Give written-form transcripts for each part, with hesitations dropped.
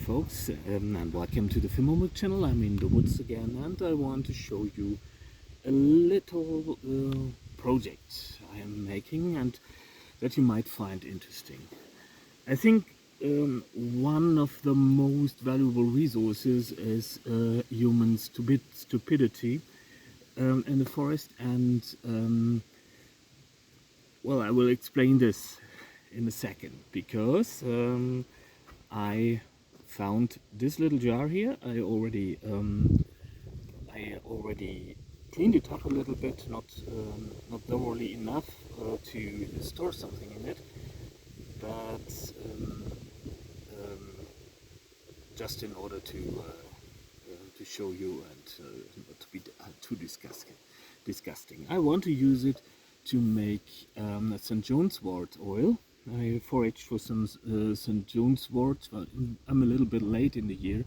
folks, and welcome to the Filmhomework channel. I'm in the woods again, and I want to show you a little project I am making and that you might find interesting. I think one of the most valuable resources is human stupidity in the forest, and well, I will explain this in a second, because I found this little jar here. I already cleaned it up a little bit, not thoroughly enough to store something in it, but just in order to show you and not to be too disgusting. I want to use it to make St. John's wort oil. I foraged for some St. John's wort. I'm a little bit late in the year.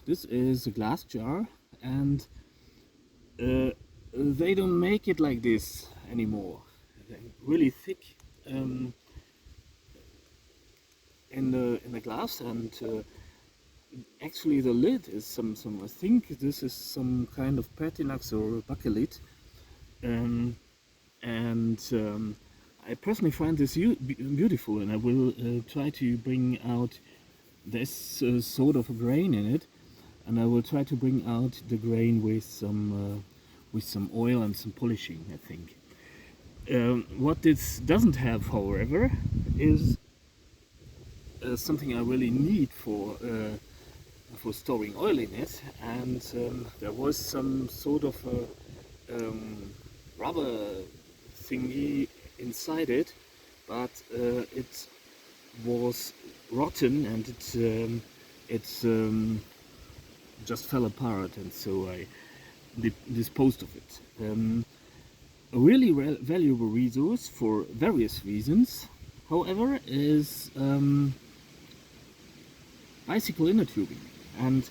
This is a glass jar, and they don't make it like this anymore. They're really thick in the glass, and actually the lid is some I think this is some kind of Pertinax or bakelite, I personally find this beautiful, and I will try to bring out this sort of a grain in it, and I will try to bring out the grain with some oil and some polishing, I think. What this doesn't have, however, is something I really need for storing oil in it, and there was some sort of a rubber thingy inside it, but it was rotten, and it just fell apart, and so I disposed of it. A really valuable resource for various reasons, however, is bicycle inner tubing. And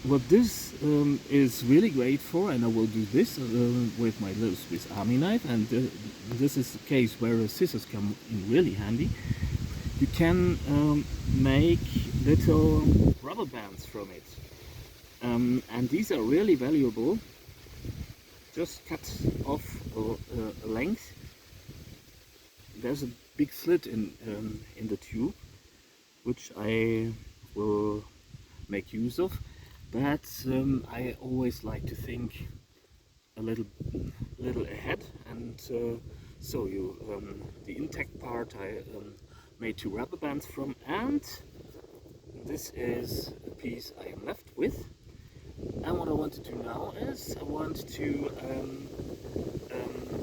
what this is really great for, and I will do this with my little Swiss Army knife, and this is the case where scissors come in really handy. You can make little rubber bands from it, and these are really valuable. Just cut off a length. There's a big slit in the tube, which I will make use of, but I always like to think a little ahead, and so the intact part I made 2 rubber bands from, and this is a piece I am left with. And what I want to do now is I want to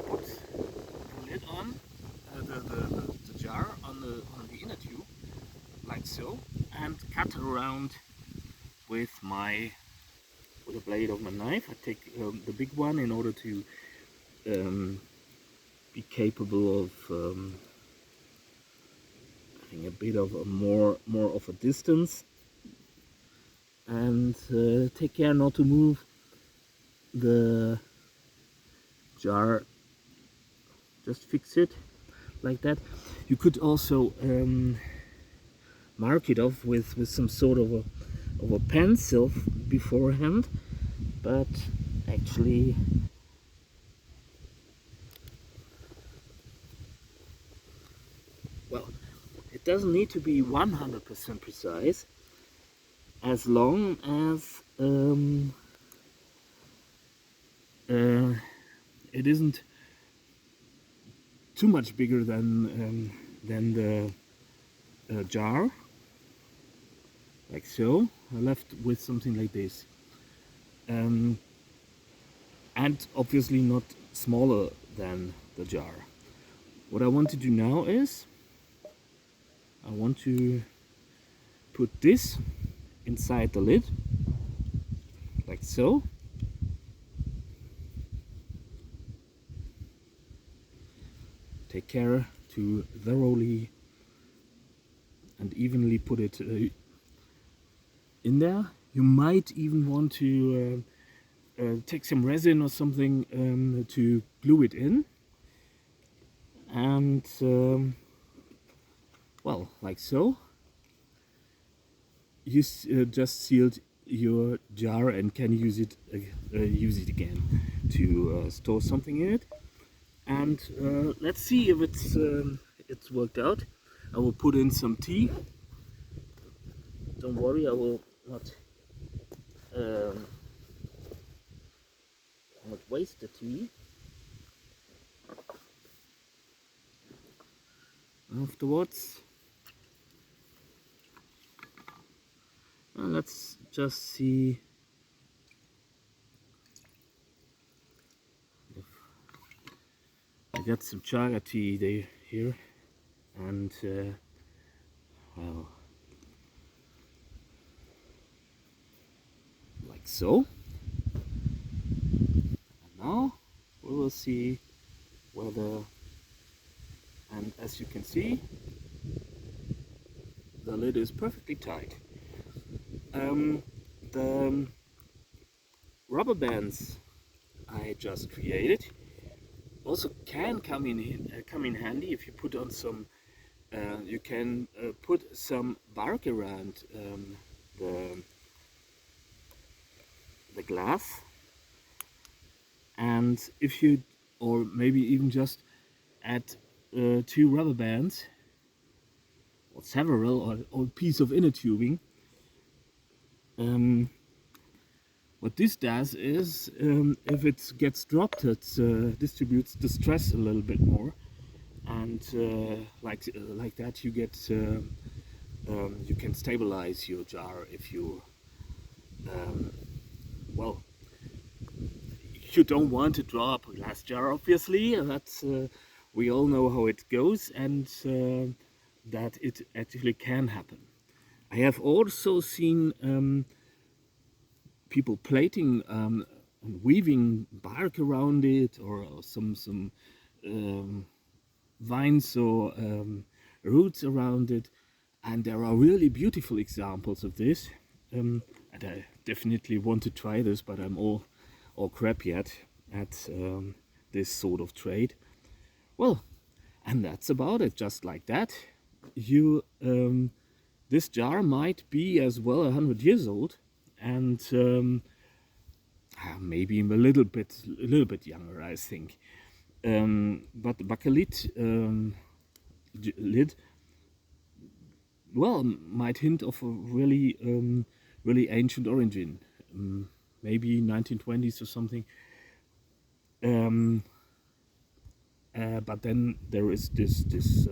put the lid on the jar on the inner tube, like so, and cut around with a blade of my knife. I take the big one in order to be capable of having a bit of a more of a distance, and take care not to move the jar. Just fix it like that. You could also mark it off with some sort of a pencil beforehand, but actually well, it doesn't need to be 100% precise, as long as it isn't too much bigger than the jar, like so. I left with something like this, and obviously not smaller than the jar. What I want to do now is I want to put this inside the lid, like so. Take care to thoroughly and evenly put it in there. You might even want to take some resin or something to glue it in, and well, like so. You just sealed your jar and can use it again to store something in it. And let's see if it's worked out. I will put in some tea. Don't worry, I will um, not waste the tea. Afterwards, let's just see if I got some chaga tea there here, and well, like so. And now we will see whether, and as you can see, the lid is perfectly tight. The rubber bands I just created also can come in handy if you put on some. You can put some bark around the glass, and if you, or maybe even just add 2 rubber bands or several, or a piece of inner tubing. What this does is, if it gets dropped, it distributes the stress a little bit more, and like that you get you can stabilize your jar if you well, you don't want to drop a glass jar, obviously. That's we all know how it goes, and that it actually can happen. I have also seen people plating and weaving bark around it, or some vines or roots around it, and there are really beautiful examples of this. And I definitely want to try this, but I'm all crap yet at this sort of trade. Well, and that's about it. Just like that, you this jar might be as well 100 years old, and maybe a little bit younger, I think. But the bakelite lid, well, might hint of a really really ancient origin, maybe 1920s or something. But then there is this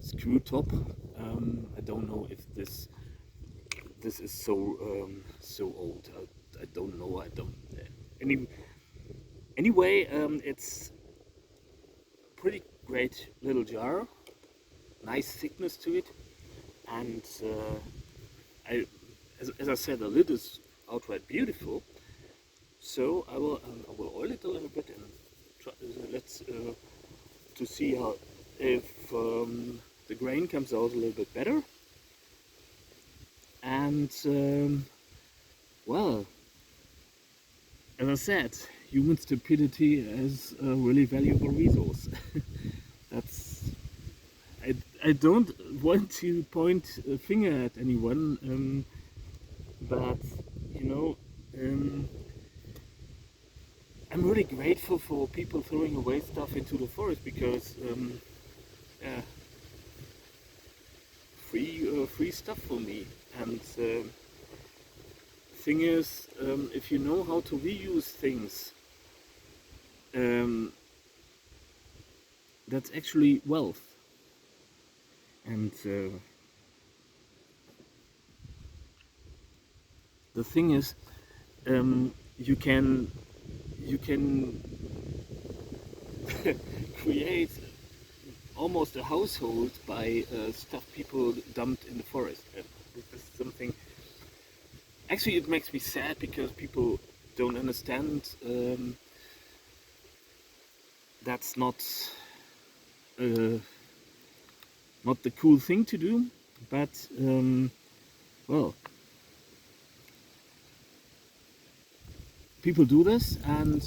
screw top. I don't know if this is so old. I don't know. I don't. Anyway, it's pretty great little jar. Nice thickness to it, and as I said, the lid is outright beautiful. So I will oil it a little bit and try, let's to see how, if the grain comes out a little bit better. And well, as I said, human stupidity is a really valuable resource. That's, I don't want to point a finger at anyone, but you know, I'm really grateful for people throwing away stuff into the forest, because free stuff for me. And thing is, if you know how to reuse things, that's actually wealth. And the thing is, you can create almost a household by stuff people dumped in the forest. This is something. Actually, it makes me sad, because people don't understand. That's not the cool thing to do, but well, people do this, and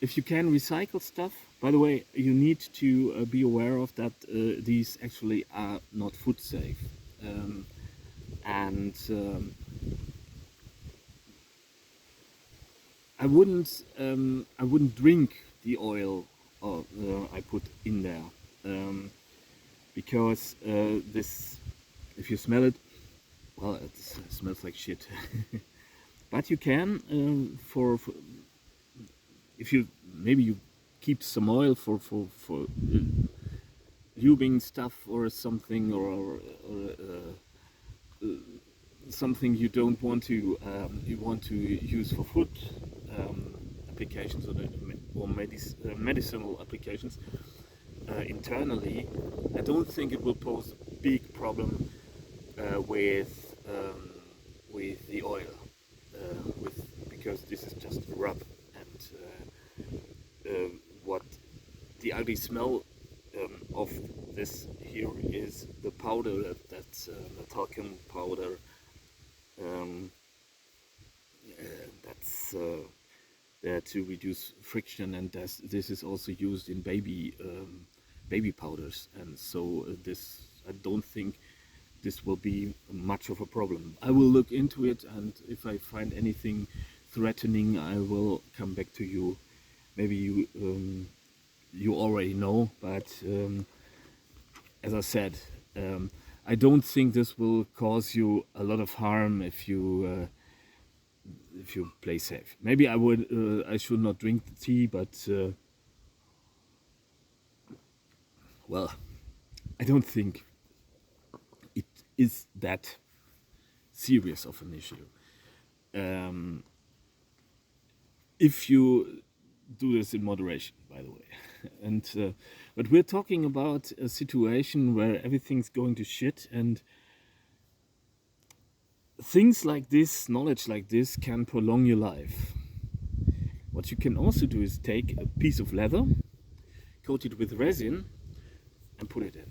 if you can recycle stuff, by the way, you need to be aware of that these actually are not food safe. And I wouldn't drink the oil I put in there, because this, if you smell it, well, it smells like shit. But you can, for if you maybe you keep some oil for lubing stuff or something, or something you don't want to you want to use for food applications, or medicinal applications internally. I don't think it will pose a big problem with the oil, because this is just a rub, and what the ugly smell of this here is the powder, that's the talcum powder, that's there to reduce friction, and this is also used in baby powders, and so this, I don't think this will be much of a problem. I will look into it, and if I find anything threatening, I will come back to you. Maybe you already know, but as I said, I don't think this will cause you a lot of harm if you play safe. Maybe I should not drink the tea, but well, I don't think it is that serious of an issue. If you do this in moderation, by the way. And but we're talking about a situation where everything's going to shit, and things like this, knowledge like this, can prolong your life. What you can also do is take a piece of leather, coat it with resin, and put it in.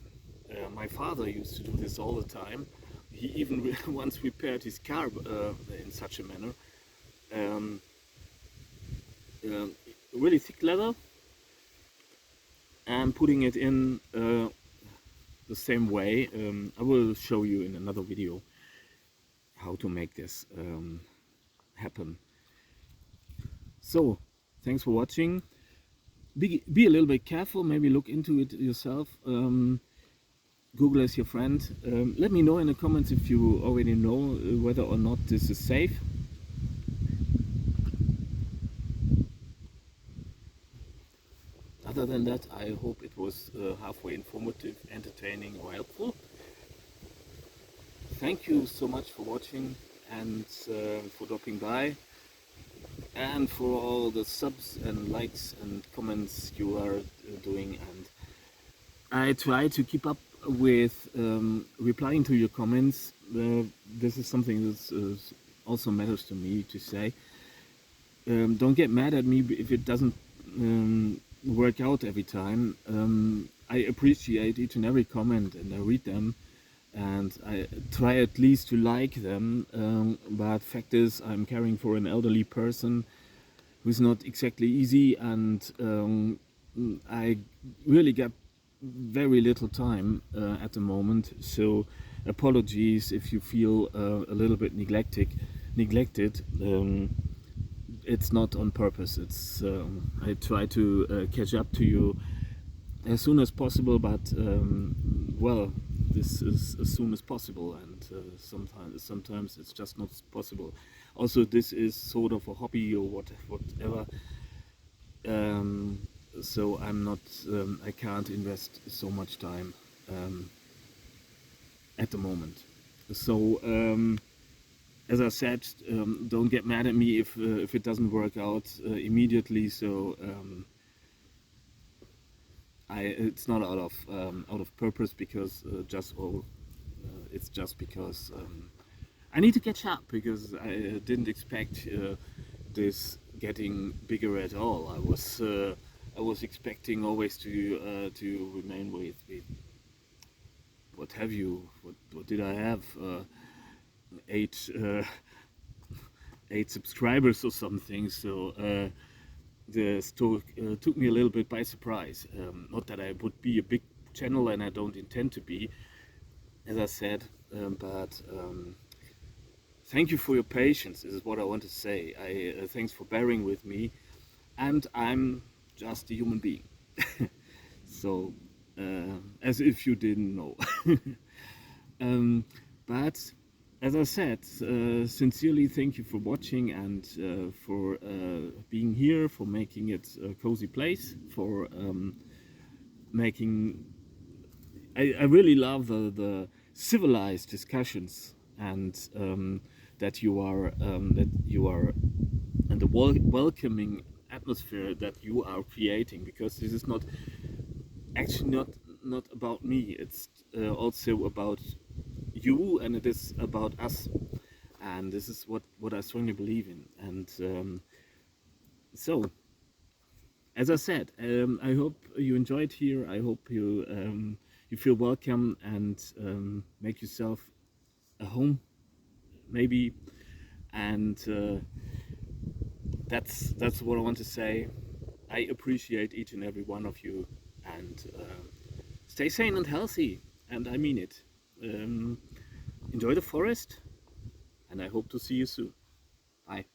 My father used to do this all the time. He even once repaired his car in such a manner. Really thick leather, and putting it in the same way. I will show you in another video how to make this happen. So, thanks for watching. Be a little bit careful, maybe look into it yourself. Google is your friend. Let me know in the comments if you already know whether or not this is safe. Other than that, I hope it was halfway informative, entertaining, or helpful. Thank you so much for watching, and for dropping by, and for all the subs and likes and comments you are doing. And I try to keep up with replying to your comments. This is something that also matters to me to say. Don't get mad at me if it doesn't work out every time. I appreciate each and every comment, and I read them, and I try at least to like them, but fact is, I'm caring for an elderly person who's not exactly easy, and I really get very little time at the moment, so apologies if you feel a little bit neglected. It's not on purpose. It's I try to catch up to you as soon as possible, but well, this is as soon as possible, and sometimes it's just not possible. Also, this is sort of a hobby or whatever, so I'm not I can't invest so much time at the moment. So as I said, don't get mad at me if it doesn't work out immediately. So it's not out of purpose, because it's just because I need to catch up, because I didn't expect this getting bigger at all. I was expecting always to remain with what have you. What did I have? 8 subscribers or something. So this took me a little bit by surprise. Not that I would be a big channel, and I don't intend to be, as I said, but thank you for your patience. This is what I want to say. Thanks for bearing with me, and I'm just a human being. So, as if you didn't know. But as I said, sincerely thank you for watching and for being here, for making it a cozy place, for making. I really love the civilized discussions and that you are and the welcoming atmosphere that you are creating, because this is not actually not about me. It's also about you, and it is about us, and this is what I strongly believe in. And so, as I said, I hope you enjoyed here. I hope you feel welcome and make yourself a home, maybe. And that's what I want to say. I appreciate each and every one of you, and stay sane and healthy, and I mean it. Enjoy the forest, and I hope to see you soon. Bye.